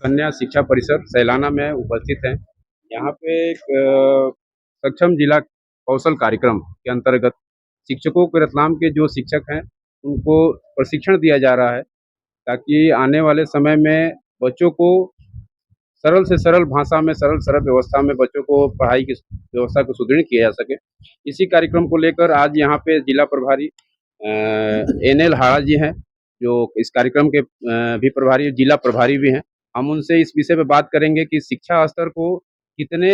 कन्या शिक्षा परिसर सैलाना में उपस्थित हैं। यहाँ पे एक सक्षम जिला कौशल कार्यक्रम के अंतर्गत शिक्षकों के रतलाम के जो शिक्षक हैं उनको प्रशिक्षण दिया जा रहा है ताकि आने वाले समय में बच्चों को सरल से सरल भाषा में सरल व्यवस्था में बच्चों को पढ़ाई की व्यवस्था को सुदृढ़ किया जा सके। इसी कार्यक्रम को लेकर आज यहाँ पे जिला प्रभारी एनएल हाड़ा जी हैं जो इस कार्यक्रम के भी प्रभारी जिला प्रभारी भी हैं। हम उनसे इस विषय पे बात करेंगे कि शिक्षा स्तर को कितने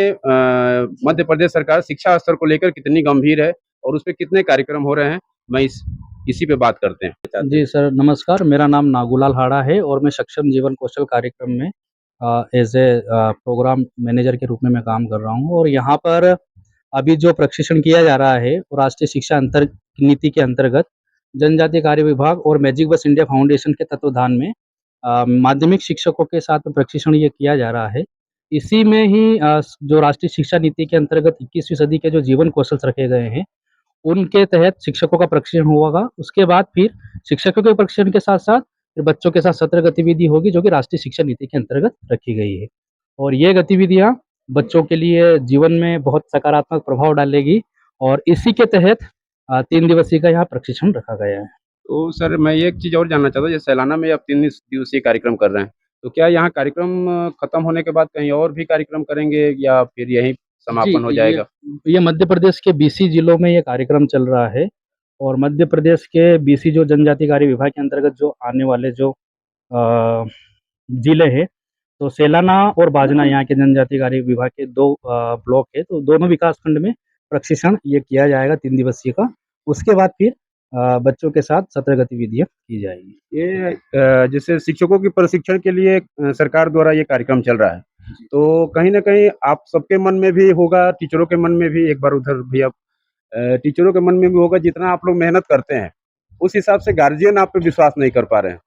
मध्य प्रदेश सरकार शिक्षा स्तर को लेकर कितनी गंभीर है और उस पे कितने कार्यक्रम हो रहे हैं। मैं इसी पे बात करते हैं। जी सर नमस्कार, मेरा नाम नागूलाल हाड़ा है और मैं सक्षम जीवन कौशल कार्यक्रम में एज ए प्रोग्राम मैनेजर के रूप में मैं काम कर रहा हूँ। और यहाँ पर अभी जो प्रशिक्षण किया जा रहा है राष्ट्रीय शिक्षा नीति के अंतर्गत जनजातीय कार्य विभाग और मैजिक बस इंडिया फाउंडेशन के तत्वाधान में माध्यमिक शिक्षकों के साथ प्रशिक्षण ये किया जा रहा है। इसी में ही जो राष्ट्रीय शिक्षा नीति के अंतर्गत 21वीं सदी के जो जीवन कौशल रखे गए हैं उनके तहत शिक्षकों का प्रशिक्षण होगा। उसके बाद फिर शिक्षकों के प्रशिक्षण के साथ साथ फिर बच्चों के साथ सत्र गतिविधि होगी जो कि राष्ट्रीय शिक्षा नीति के अंतर्गत रखी गई है। और ये गतिविधियां बच्चों के लिए जीवन में बहुत सकारात्मक प्रभाव डालेगी और इसी के तहत 3 दिवसीय का यहाँ प्रशिक्षण रखा गया है। तो सर मैं एक चीज़ और जानना चाहता हूँ, जैसे सैलाना में आप 3 दिवसीय कार्यक्रम कर रहे हैं, तो क्या यहाँ कार्यक्रम खत्म होने के बाद कहीं और भी कार्यक्रम करेंगे या फिर यहीं समापन हो जाएगा? ये मध्य प्रदेश के बीसी जिलों में ये कार्यक्रम चल रहा है और मध्य प्रदेश के बीसी जो जनजातीय कार्य विभाग के अंतर्गत जो आने वाले जो जिले हैं तो सैलाना और बाजना यहाँ के जनजातीय कार्य विभाग के 2 ब्लॉक है, तो दोनों विकास खंड में प्रशिक्षण ये किया जाएगा 3 दिवसीय का। उसके बाद फिर बच्चों के साथ सत्र गतिविधियां की जाएगी। ये जैसे शिक्षकों की प्रशिक्षण के लिए सरकार द्वारा ये कार्यक्रम चल रहा है, तो कहीं न कहीं आप सबके मन में भी होगा, टीचरों के मन में भी, एक बार उधर भी आप टीचरों के मन में भी होगा, जितना आप लोग मेहनत करते हैं उस हिसाब से गार्जियन आप पे विश्वास नहीं कर पा रहे हैं।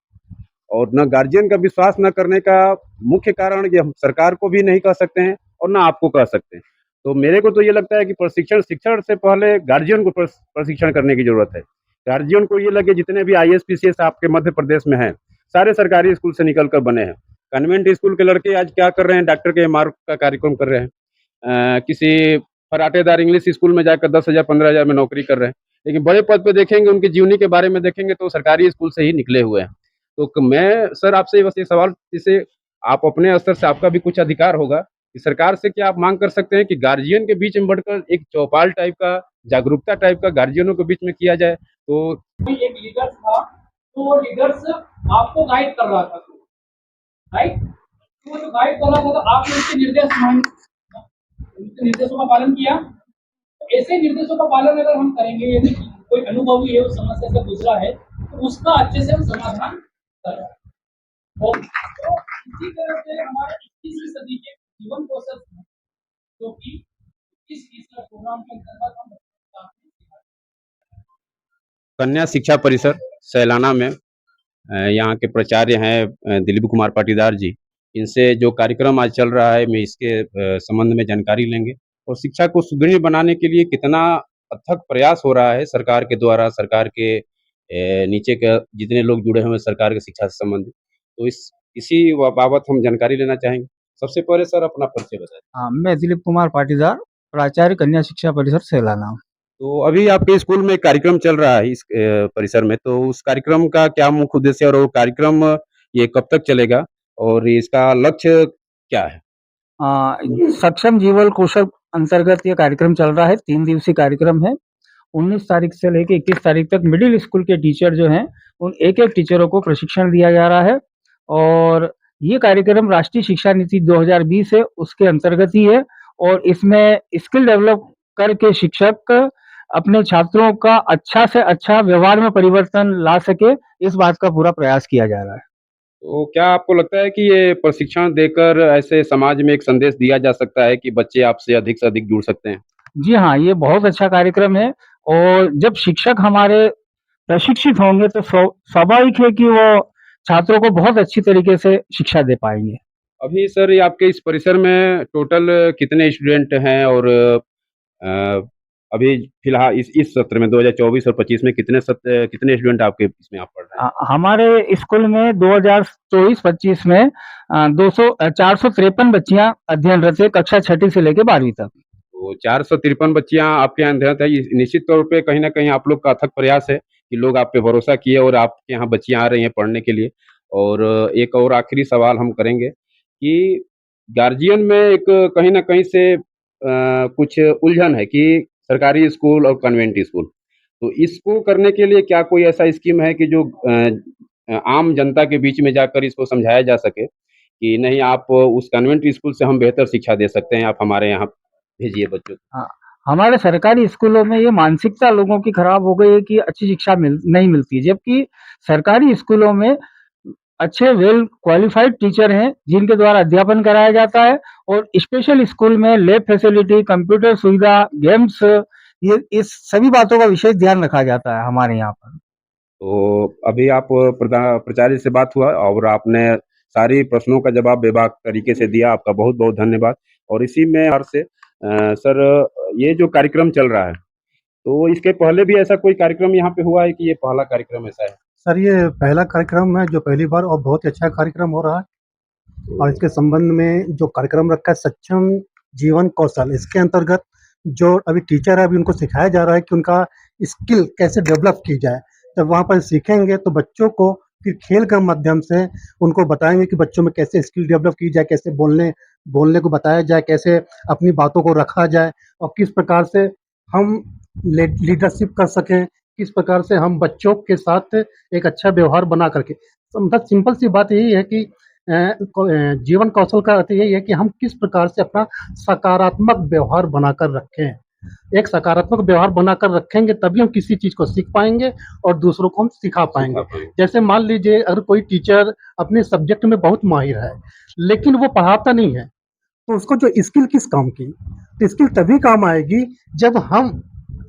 और न गार्जियन का विश्वास न करने का मुख्य कारण ये हम सरकार को भी नहीं कह सकते हैं और ना आपको कह सकते हैं। तो मेरे को तो ये लगता है कि शिक्षण से पहले गार्जियन को प्रशिक्षण करने की जरूरत है। गार्जियन को ये लगे जितने भी आईएएस पीसीएस आपके मध्य प्रदेश में हैं सारे सरकारी स्कूल से निकल कर बने हैं। कन्वेंट स्कूल के लड़के आज क्या कर रहे हैं, डॉक्टर के एमआर का कार्यक्रम कर रहे हैं, किसी फराटेदार इंग्लिश स्कूल में जाकर 10,000 15,000 में नौकरी कर रहे हैं। लेकिन बड़े पद पे देखेंगे, उनकी जीवनी के बारे में देखेंगे तो सरकारी स्कूल से ही निकले हुए हैं। तो मैं सर आपसे बस ये सवाल, जिसे आप अपने स्तर से आपका भी कुछ अधिकार होगा कि सरकार से क्या आप मांग कर सकते हैं कि गार्जियन के बीच में बढ़कर एक चौपाल टाइप का, जागरूकता टाइप का गार्जियनों के बीच में किया जाए। तो एक लीडर था, तो वो लीडर्स आपको गाइड कर रहा था, राइट? तो वो जो गाइड कर रहा था तो आपने उनके निर्देशों का पालन किया। ऐसे निर्देशों का पालन अगर हम करेंगे, यदि कोई अनुभवी है उस समस्या से गुजरा है तो उसका अच्छे से हम समाधान कर रहे हैं। और तो इसी तरह से हमारे 21वीं सदी के जीवन कौशल जो कि इस प्रोग्राम के अंतर्गत हम कन्या शिक्षा परिसर सैलाना में यहाँ के प्राचार्य हैं दिलीप कुमार पाटीदार जी। इनसे जो कार्यक्रम आज चल रहा है मैं इसके संबंध में जानकारी लेंगे और शिक्षा को सुदृढ़ बनाने के लिए कितना अथक प्रयास हो रहा है सरकार के द्वारा, सरकार के नीचे के जितने लोग जुड़े हुए हैं सरकार की शिक्षा से संबंधित, तो इसी बाबत हम जानकारी लेना चाहेंगे। सबसे पहले सर अपना परिचय बताएं। हाँ, मैं दिलीप कुमार पाटीदार, प्राचार्य कन्या शिक्षा परिसर सैलाना। तो अभी आपके स्कूल में कार्यक्रम चल रहा है इस परिसर में, तो उस कार्यक्रम का क्या मुख्य उद्देश्य है और वो कार्यक्रम ये कब तक चलेगा और इसका लक्ष्य क्या है? सक्षम जीवन कौशल अंतर्गत ये कार्यक्रम चल रहा है, 3 दिवसीय कार्यक्रम है। 19 तारीख से लेकर 21 तारीख तक मिडिल स्कूल के टीचर जो हैं उन एक-एक टीचरों को प्रशिक्षण दिया जा रहा है और ये कार्यक्रम राष्ट्रीय शिक्षा नीति 2020 है उसके अंतर्गत ही है और इसमें स्किल डेवलप करके शिक्षक अपने छात्रों का अच्छा से अच्छा व्यवहार में परिवर्तन ला सके, इस बात का पूरा प्रयास किया जा रहा है। तो क्या आपको लगता है कि ये प्रशिक्षण देकर ऐसे समाज में एक संदेश दिया जा सकता है कि बच्चे आपसे अधिक से अधिक जुड़ सकते हैं? जी हाँ, ये बहुत अच्छा कार्यक्रम है और जब शिक्षक हमारे प्रशिक्षित होंगे तो स्वाभाविक है कि वो छात्रों को बहुत अच्छी तरीके से शिक्षा दे पाएंगे। अभी सर ये आपके इस परिसर में टोटल कितने स्टूडेंट हैं और अभी फिलहाल इस सत्र में 2024 और 25 में कितने स्टूडेंट आपके इसमें आप पढ़ रहे हैं? हमारे स्कूल में 2024-25 में 453 बच्चियां अध्ययनरत है, कक्षा 6ठी से लेकर 12वीं तक। तो 453 बच्चियां आपके यहाँ अध्ययनरत है। निश्चित तौर पे कहीं ना कहीं आप लोग का अथक प्रयास है कि लोग आप पे भरोसा किए और आपके यहाँ बच्चियां आ रही हैं पढ़ने के लिए। और एक और आखिरी सवाल हम करेंगे कि गार्जियन में एक कहीं ना कहीं से कुछ उलझन है कि सरकारी स्कूल और कन्वेंट स्कूल, तो इसको करने के लिए क्या कोई ऐसा स्कीम है कि जो आम जनता के बीच में जाकर इसको समझाया जा सके कि नहीं, आप उस कन्वेंट स्कूल से हम बेहतर शिक्षा दे सकते हैं, आप हमारे यहाँ भेजिए बच्चों को। हाँ, हमारे सरकारी स्कूलों में ये मानसिकता लोगों की खराब हो गई है कि अच्छी शिक्षा नहीं मिलती, जबकि सरकारी स्कूलों में अच्छे वेल क्वालिफाइड टीचर हैं जिनके द्वारा अध्यापन कराया जाता है, और स्पेशल स्कूल में लैब फैसिलिटी, कंप्यूटर सुविधा, गेम्स, ये इस सभी बातों का विशेष ध्यान रखा जाता है हमारे यहाँ पर। तो अभी आप प्राचार्य से बात हुआ और आपने सारी प्रश्नों का जवाब बेबाक तरीके से दिया, आपका बहुत बहुत धन्यवाद। और इसी में से सर, ये जो कार्यक्रम चल रहा है, तो इसके पहले भी ऐसा कोई कार्यक्रम यहाँ पे हुआ है कि ये पहला कार्यक्रम ऐसा है? सर, ये पहला कार्यक्रम है जो पहली बार, और बहुत ही अच्छा कार्यक्रम हो रहा है। और इसके संबंध में जो कार्यक्रम रखा है सक्षम जीवन कौशल, इसके अंतर्गत जो अभी टीचर है अभी उनको सिखाया जा रहा है कि उनका स्किल कैसे डेवलप की जाए। जब वहाँ पर सीखेंगे तो बच्चों को फिर खेल के माध्यम से उनको बताएंगे कि बच्चों में कैसे स्किल डेवलप की जाए, कैसे बोलने को बताया जाए, कैसे अपनी बातों को रखा जाए, और किस प्रकार से हम लीडरशिप कर सकें, किस प्रकार से हम बच्चों के साथ एक अच्छा व्यवहार बना करके। तो मतलब सिंपल सी बात यही है कि जीवन कौशल का अर्थ यही है कि हम किस प्रकार से अपना सकारात्मक व्यवहार बनाकर रखें। एक सकारात्मक व्यवहार बनाकर रखेंगे तभी हम किसी चीज़ को सीख पाएँगे और दूसरों को हम सिखा पाएँगे। जैसे मान लीजिए अगर कोई टीचर अपने सब्जेक्ट में बहुत माहिर है, लेकिन वो पढ़ाता नहीं है, तो उसको जो स्किल किस काम की? तो स्किल तभी काम आएगी जब हम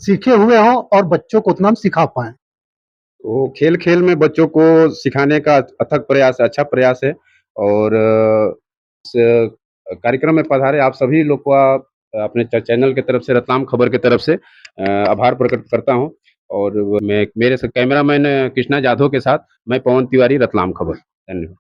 सीखे हुए हों और बच्चों को उतना हम सिखा पाएँ। तो खेल-खेल में बच्चों को सिखाने का अथक प्रयास, अच्छा प्रयास है। और इस कार्यक्रम में पधारे आप सभी लोग का अपने चैनल की तरफ से, रतलाम खबर की तरफ से आभार प्रकट करता हूँ। और मैं मेरे से कैमरामैन कृष्णा जाधव के साथ मैं पवन तिवारी, रतलाम खबर। धन्यवाद।